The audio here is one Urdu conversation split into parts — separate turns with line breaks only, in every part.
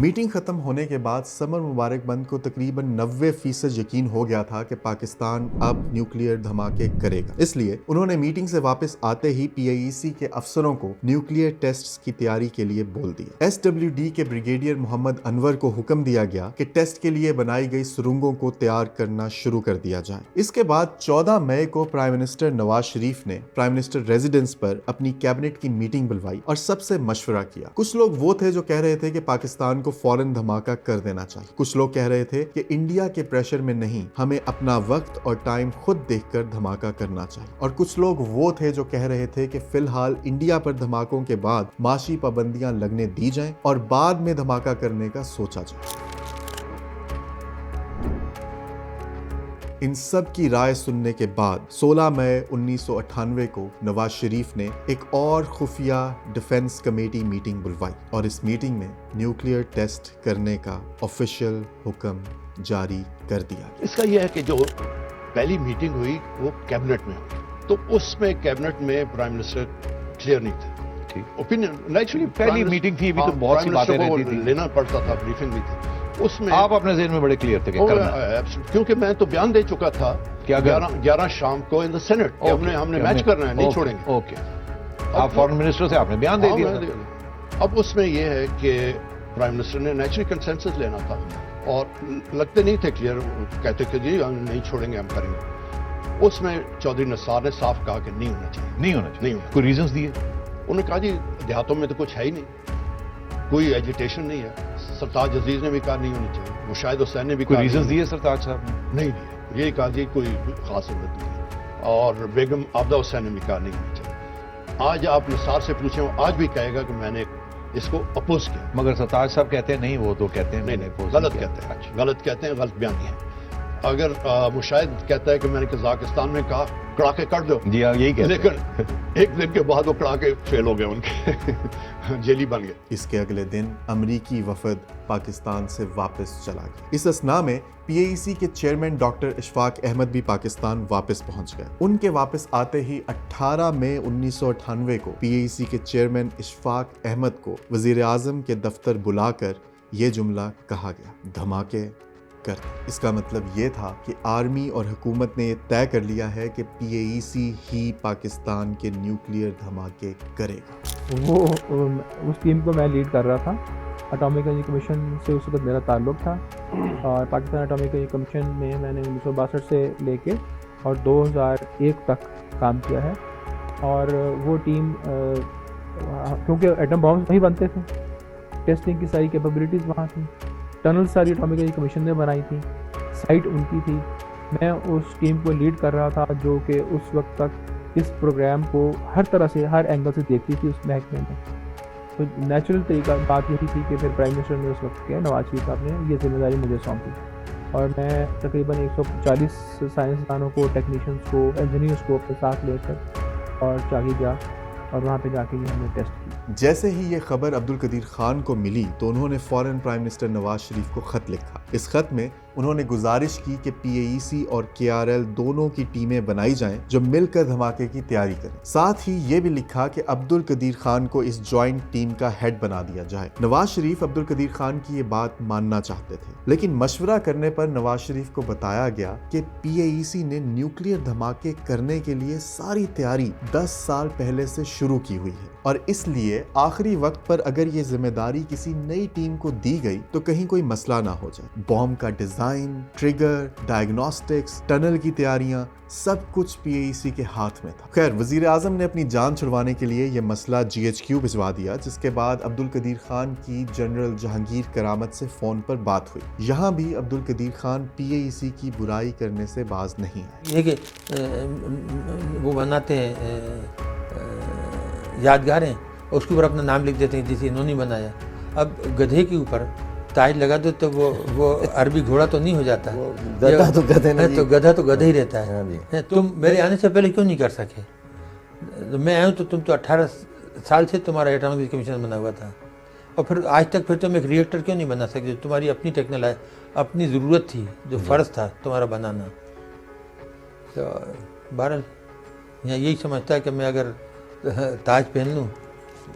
میٹنگ ختم ہونے کے بعد سمر مبارک بند کو تقریباً 90% یقین ہو گیا تھا کہ پاکستان اب نیوکلیئر دھماکے کرے گا. اس لیے انہوں نے میٹنگ سے واپس آتے ہی پی آئی ای سی کے افسروں کو نیوکلیئر ٹیسٹس کی تیاری کے لیے بول دیا. ایس ڈبلیو ڈی کے بریگیڈیئر محمد انور کو حکم دیا گیا کہ ٹیسٹ کے لیے بنائی گئی سرنگوں کو تیار کرنا شروع کر دیا جائے. اس کے بعد 14 مئی کو پرائم منسٹر نواز شریف نے پرائم منسٹر ریزیڈنس پر اپنی کیبنٹ کی میٹنگ بلوائی اور سب سے مشورہ کیا. کچھ لوگ وہ تھے جو کہہ رہے تھے کہ پاکستان کو فوراً دھماکہ کر دینا چاہیے. کچھ لوگ کہہ رہے تھے کہ انڈیا کے پریشر میں نہیں، ہمیں اپنا وقت اور ٹائم خود دیکھ کر دھماکہ کرنا چاہیے. اور کچھ لوگ وہ تھے جو کہہ رہے تھے کہ فی الحال انڈیا پر دھماکوں کے بعد معاشی پابندیاں لگنے دی جائیں اور بعد میں دھماکہ کرنے کا سوچا جائے. ان سب کی رائے سننے کے بعد 16 مئی 1998 کو نواز شریف نے ایک اور خفیہ ڈیفنس کمیٹی میٹنگ بلوائی اور اس میٹنگ میں نیوکلیئر ٹیسٹ کرنے کا آفیشیل حکم جاری کر دیا.
اس کا یہ ہے کہ جو پہلی میٹنگ ہوئی وہ کیبنٹ میں ہوئی، تو اس میں کیبنٹ میں پرائم منسٹر کلیئر نہیں تھے. اوپینین ایکچولی
پہلی میٹنگ تھی، ابھی تو بہت سی باتیں رہتی تھی،
لینا پڑتا تھا، بریفنگ بھی تھی. اس میں
آپ اپنے ذہن میں بڑے کلیئر تھے کہ کرنا،
کیونکہ میں تو بیان دے چکا تھا کہ 11 شام کو ان دا سینٹ ہم نے میچ کرنا ہے، نہیں چھوڑیں گے.
اوکے، آپ فارن منسٹر سے آپ نے بیان دے دیا.
اب اس میں یہ ہے کہ پرائم منسٹر نے نیچرل کنسنسس لینا تھا اور لگتے نہیں تھے کلیئر، کہتے کہ جی ہم نہیں چھوڑیں گے، ہم کریں گے. اس میں چودھری نثار نے صاف کہا کہ نہیں ہونا چاہیے،
نہیں ہونا چاہیے. کوئی ریزنز دیے؟
انہوں نے کہا جی دیہاتوں میں تو کچھ ہے ہی نہیں، کوئی ایجیٹیشن نہیں ہے. سرتاج عزیز نے بھی کہا نہیں ہونی چاہیے، مشاہد حسین نے بھی
کوئی ریزنز دیے سرتاج صاحب نے؟
نہیں دیے. یہی کہا جی کوئی خاص علت نہیں ہے. اور بیگم عابدہ حسین نے بھی کہا نہیں ہونی چاہیے. آج آپ نثار سے پوچھیں، آج بھی کہے گا کہ میں نے اس کو اپوز کیا.
مگر سرتاج صاحب کہتے ہیں نہیں، وہ تو کہتے ہیں
نہیں، غلط کہتے ہیں، غلط کہتے ہیں، غلط بیان ہے. اگر مشاہد کہتا ہے کہ میں نے قزاقستان میں کہا کڑاکے کر دو،
جی ہاں یہی کہتے ہیں،
لیکن ایک دن کے بعد وہ کڑاکے فیل ہو گئے، ان کے جیلی بن گئے.
اس کے اگلے دن امریکی وفد پاکستان سے واپس چلا گیا. اس اثناء میں پی اے ای سی کے چیئرمین ڈاکٹر اشفاق احمد بھی پاکستان واپس پہنچ گئے. ان کے واپس آتے ہی 18 مئی 1998 کو پی اے ای سی کے چیئرمین اشفاق احمد کو وزیر اعظم کے دفتر بلا کر یہ جملہ کہا گیا، دھماکے کر. اس کا مطلب یہ تھا کہ آرمی اور حکومت نے یہ طے کر لیا ہے کہ پی اے ای سی ہی پاکستان کے نیوکلیئر دھماکے کرے گا.
وہ اس ٹیم کو میں لیڈ کر رہا تھا. اٹامک انرجی کمیشن سے اس وقت میرا تعلق تھا اور پاکستان اٹامک انرجی کمیشن میں میں نے 1962 سے لے کے اور 2001 تک کام کیا ہے. اور وہ ٹیم کیونکہ ایٹم بامز وہیں بنتے تھے، ٹیسٹنگ کی ساری کیپیبلٹیز وہاں تھیں، ٹنل ساری اٹامک انرجی کمیشن نے بنائی تھی، سائٹ ان کی تھی. میں اس ٹیم کو لیڈ کر رہا تھا جو کہ اس وقت تک اس پروگرام کو ہر طرح سے، ہر اینگل سے دیکھتی تھی اس محکمے میں. تو نیچرل طریقہ بات یہی تھی کہ پھر پرائم منسٹر نے اس وقت کیا، نواز شریف صاحب نے یہ ذمہ داری مجھے سونپی اور میں تقریباً 140 سائنسدانوں کو، ٹیکنیشینس کو، انجینئرس کو اپنے ساتھ لے کر اور چاہی گیا اور وہاں پہ جا کے یہ ہم نے ٹیسٹ کی.
جیسے ہی یہ خبر عبدالقدیر خان کو ملی تو انہوں نے فوراً پرائم منسٹر نواز شریف کو خط لکھا. اس خط میں انہوں نے گزارش کی کہ پی اے ای سی اور کے آر ایل دونوں کی ٹیمیں بنائی جائیں جو مل کر دھماکے کی تیاری کریں. ساتھ ہی یہ بھی لکھا کہ عبدالقدیر خان کو اس جوائنٹ ٹیم کا ہیڈ بنا دیا جائے. نواز شریف عبدالقدیر خان کی یہ بات ماننا چاہتے تھے، لیکن مشورہ کرنے پر نواز شریف کو بتایا گیا کہ پی اے ای سی نے نیوکلیئر دھماکے کرنے کے لیے ساری تیاری 10 سال پہلے سے شروع کی ہوئی ہے اور اس لیے آخری وقت پر اگر یہ ذمہ داری کسی نئی ٹیم کو دی گئی تو کہیں کوئی مسئلہ نہ ہو جائے. بام کا ڈیزائن، ٹریگر، ڈائگنوسٹکس، ٹنل کی تیاریاں، سب کچھ پی اے ای سی کے ہاتھ میں تھا. خیر، وزیر اعظم نے اپنی جان چھڑوانے کے لیے یہ مسئلہ جی ایچ کیو بھجوا دیا، جس کے بعد عبدالقدیر خان کی جنرل جہانگیر کرامت سے فون پر بات ہوئی. یہاں بھی عبدالقدیر خان پی اے ای سی کی برائی کرنے سے باز نہیں آئے.
یہ کہ وہ بناتے ہیں یادگاریں، اس کے اوپر اپنا نام لکھ دیتے ہیں جسے انہوں نے بنایا. اب گدھے کے اوپر تاج لگا دو تو وہ عربی گھوڑا تو نہیں ہو جاتا، تو گدھا تو گدھا ہی رہتا ہے. تم میرے آنے سے پہلے کیوں نہیں کر سکے؟ میں آیا ہوں تو تم تو 18 سال سے تمہارا اٹامک انرجی کمیشن بنا ہوا تھا، اور پھر آج تک پھر تم ایک ری ایکٹر کیوں نہیں بنا سکتے؟ تمہاری اپنی ٹیکنالوجی، اپنی ضرورت تھی، جو فرض تھا تمہارا بنانا. تو بہرحال یہی سمجھتا ہے کہ میں اگر تاج پہن لوں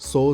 100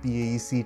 PAEC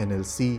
NLC,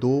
2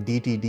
DTD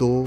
2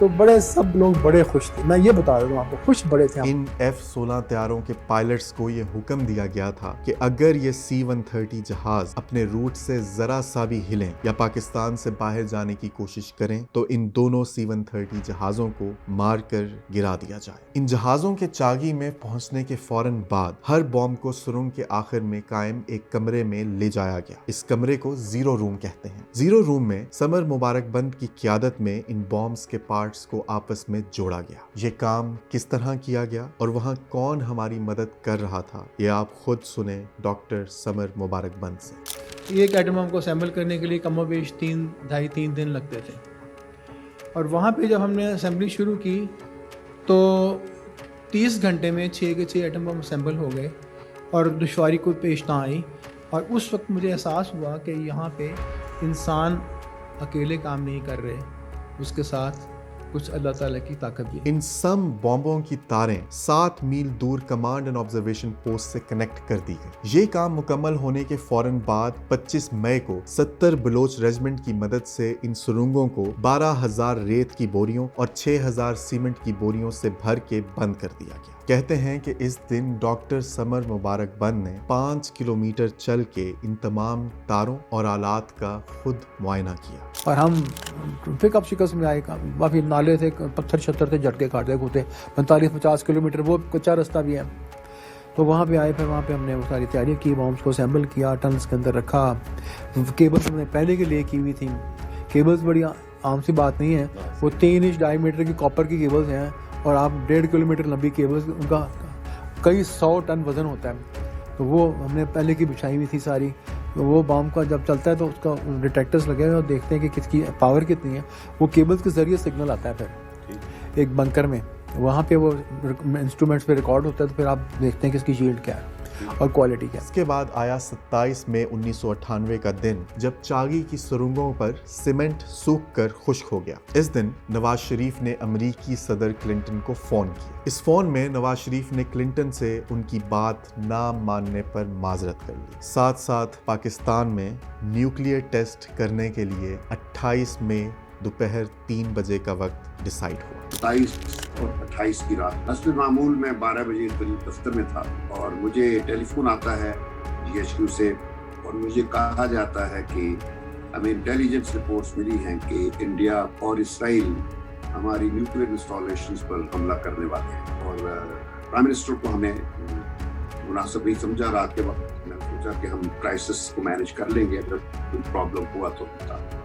تو بڑے سب لوگ بڑے خوش تھے. میں یہ بتا رہا ہوں آپ کو, خوش بڑے تھے.
ان F-16 طیاروں کے پائلٹس کو یہ حکم دیا گیا تھا کہ اگر یہ C-130 جہاز اپنے روٹ سے ذرا سا بھی ہلیں یا پاکستان سے باہر جانے کی کوشش کریں تو ان دونوں C-130 جہازوں کو مار کر گرا دیا جائے. ان جہازوں کے چاگی میں پہنچنے کے فوراً بعد ہر بام کو سرنگ کے آخر میں قائم ایک کمرے میں لے جایا گیا. اس کمرے کو زیرو روم کہتے ہیں. زیرو روم میں سمر مبارک بند کی قیادت میں ان بامز کے پارٹس کو آپس میں جوڑا گیا. یہ کام کس طرح کیا گیا اور وہاں کون ہماری مدد کر رہا تھا یہ آپ خود سنیں ڈاکٹر سمر مبارک بند سے.
ایک ایٹم بم کو اسمبل کرنے کے لیے کم و بیش 3 دن لگتے تھے, اور وہاں پہ جب ہم نے اسمبلی شروع کی تو 30 گھنٹے میں 6 کے 6 ایٹم بم اسمبل ہو گئے اور دشواری کوئی پیش نہ آئی. اور اس وقت مجھے احساس ہوا کہ یہاں پہ انسان اکیلے کام نہیں کر رہے, اس کے ساتھ کچھ اللہ تعالیٰ کی طاقت بھی.
ان سم بامبوں کی تاریں 7 میل دور کمانڈ اینڈ آبزرویشن پوسٹ سے کنیکٹ کر دی گئی. یہ کام مکمل ہونے کے فوراً بعد 25 مئی کو 70 بلوچ ریجمنٹ کی مدد سے ان سرنگوں کو 12,000 ریت کی بوریوں اور 6,000 سیمنٹ کی بوریوں سے بھر کے بند کر دیا گیا. کہتے ہیں کہ اس دن ڈاکٹر سمر مبارک بند نے 5 کلومیٹر چل کے ان تمام تاروں اور آلات کا خود معائنہ کیا.
اور ہم پک اپ شکست میں آئے, کافی نالے تھے, پتھر چھتر تھے, جھٹکے کھاتے کھوتے, 45-50 کلومیٹر وہ کچا راستہ بھی ہے. تو وہاں پہ آئے, پھر وہاں پہ ہم نے وہ ساری تیاری کی, بامس کو اسمبل کیا, ٹنس کے اندر رکھا. کیبلز ہم نے پہلے کے لیے کی ہوئی تھی. کیبلز بڑی عام سی بات نہیں ہے, وہ 3 انچ ڈائی میٹر کی کاپر کی کیبلز ہیں, اور آپ 1.5 کلومیٹر لمبی کیبلز, ان کا کئی 100 ٹن وزن ہوتا ہے. تو وہ ہم نے پہلے کی بچھائی ہوئی تھی ساری. تو وہ بام کا جب چلتا ہے تو اس کا ڈیٹیکٹرز لگے ہوئے اور دیکھتے ہیں کہ کس کی پاور کتنی ہے. وہ کیبلز کے ذریعے سگنل آتا ہے پھر ایک بنکر میں, وہاں پہ وہ انسٹرومنٹس پہ ریکارڈ ہوتا ہے. تو پھر آپ دیکھتے ہیں کہ اس کی شیلڈ کیا ہے اور کوالٹی کیا ہے.
اس کے بعد آیا 27 مئی 1998 کا دن جب چاگی کی سرنگوں پر سیمنٹ سوکھ کر خشک ہو گیا. اس دن نواز شریف نے امریکی صدر کلنٹن کو فون کیا. اس فون میں نواز شریف نے کلنٹن سے ان کی بات نہ ماننے پر معذرت کر لی. ساتھ ساتھ پاکستان میں نیوکلیئر ٹیسٹ کرنے کے لیے 28 مئی دوپہر 3 بجے کا وقت ڈیسائیڈ ہوا.
27 اور 28 کی رات حسب معمول میں 12 بجے قریب دفتر میں تھا, اور مجھے ٹیلی فون آتا ہے GHQ سے, اور مجھے کہا جاتا ہے کہ ہمیں انٹیلیجنس رپورٹس ملی ہیں کہ انڈیا اور اسرائیل ہماری نیوکلیئر انسٹالیشنز پر حملہ کرنے والے ہیں. اور پرائم منسٹر کو ہمیں مناسب نہیں سمجھا رات کے وقت. میں نے سوچا کہ ہم کرائسس کو مینیج کر لیں گے, اگر کوئی پرابلم ہوا تو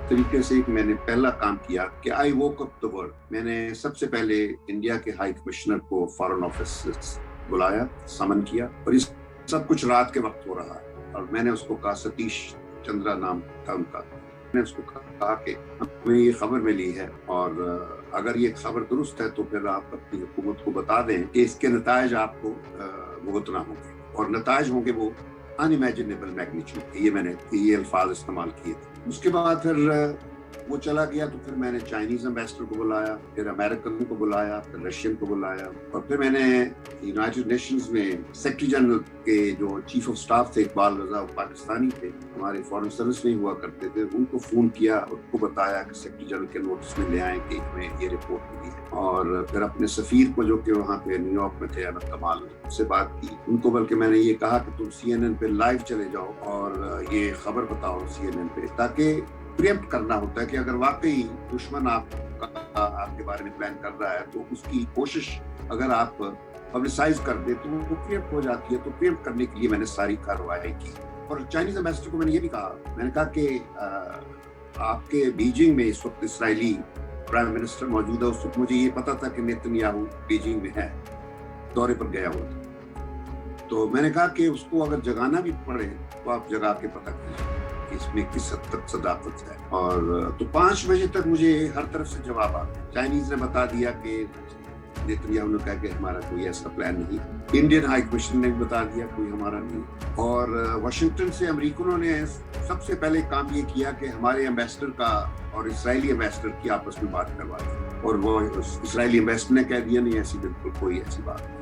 طریقے سے میں نے پہلا کام کیا کہ I woke up the world. میں نے سب سے پہلے انڈیا کے ہائی کمشنر کو فارن آفس بلایا, سمن کیا, اور یہ سب کچھ رات کے وقت ہو رہا ہے. اور میں نے اس کو کہا, ستیش چندرا نام تھا ان کا, میں نے اس کو کہا کہ ہمیں یہ خبر ملی ہے, اور اگر یہ خبر درست ہے تو پھر آپ اپنی حکومت کو بتا دیں کہ اس کے نتائج آپ کو بھگتنا ہوں گے, اور نتائج ہوں گے وہ انیمیجنیبل میگنیچیوڈ. یہ میں نے یہ الفاظ استعمال کیے تھے. اس کے بعد پھر وہ چلا گیا, تو پھر میں نے چائنیز امبیسڈر کو بلایا, پھر امریکن کو بلایا, پھر رشین کو بلایا, اور پھر میں نے یونائٹڈ نیشنز میں سیکرٹری جنرل کے جو چیف آف سٹاف تھے اقبال رضا, پاکستانی تھے, ہمارے فارن سروس میں ہوا کرتے تھے, ان کو فون کیا اور ان کو بتایا کہ سیکرٹری جنرل کے نوٹس میں لے آئیں کہ ہمیں یہ رپورٹ ملی ہے. اور پھر اپنے سفیر کو جو کہ وہاں پہ نیو یارک میں تھے, احمد کمال, سے بات کی. ان کو بلکہ میں نے یہ کہا کہ تم CNN پہ لائیو چلے جاؤ اور یہ خبر بتاؤ CNN پہ, تاکہ پریمپٹ کرنا ہوتا ہے کہ اگر واقعی دشمن آپ کے بارے میں پلان کر رہا ہے تو اس کی کوشش اگر آپ پبلسائز کر دیں تو وہ پریمپٹ ہو جاتی ہے. تو پریمپٹ کرنے کے لیے میں نے ساری کارروائی کی. اور چائنیز امبیسڈر کو میں نے یہ بھی کہا, میں نے کہا کہ آپ کے بیجنگ میں اس وقت اسرائیلی پرائم منسٹر موجود ہے. اس وقت مجھے یہ پتا تھا کہ نیتنیاہو بیجنگ میں ہے, دورے پر گیا ہوا تھا. تو میں نے کہا کہ اس کو اگر جگانا بھی پڑے تو آپ جگا کے پتہ کیجیے کہ اس میں کس حد تک صداقت ہے. اور تو 5 بجے تک مجھے ہر طرف سے جواب آ گیا. چائنیز نے بتا دیا کہ نیتنیاہو نے کہا کہ ہمارا کوئی ایسا پلان نہیں. انڈین ہائی کمیشن نے بھی بتا دیا کوئی ہمارا نہیں. اور واشنگٹن سے امریکنوں نے سب سے پہلے کام یہ کیا کہ ہمارے امبیسڈر کا اور اسرائیلی امبیسڈر کی آپس میں بات کروا دی, اور وہ اسرائیلی امبیسڈر نے کہہ دیا نہیں, ایسی بالکل کوئی ایسی بات نہیں.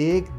1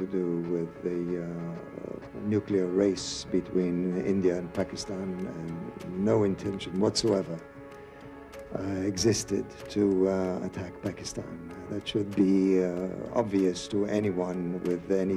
to do with the nuclear race between India and Pakistan, and no intention whatsoever existed to attack Pakistan. That should be obvious to anyone with any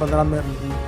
15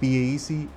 PAEC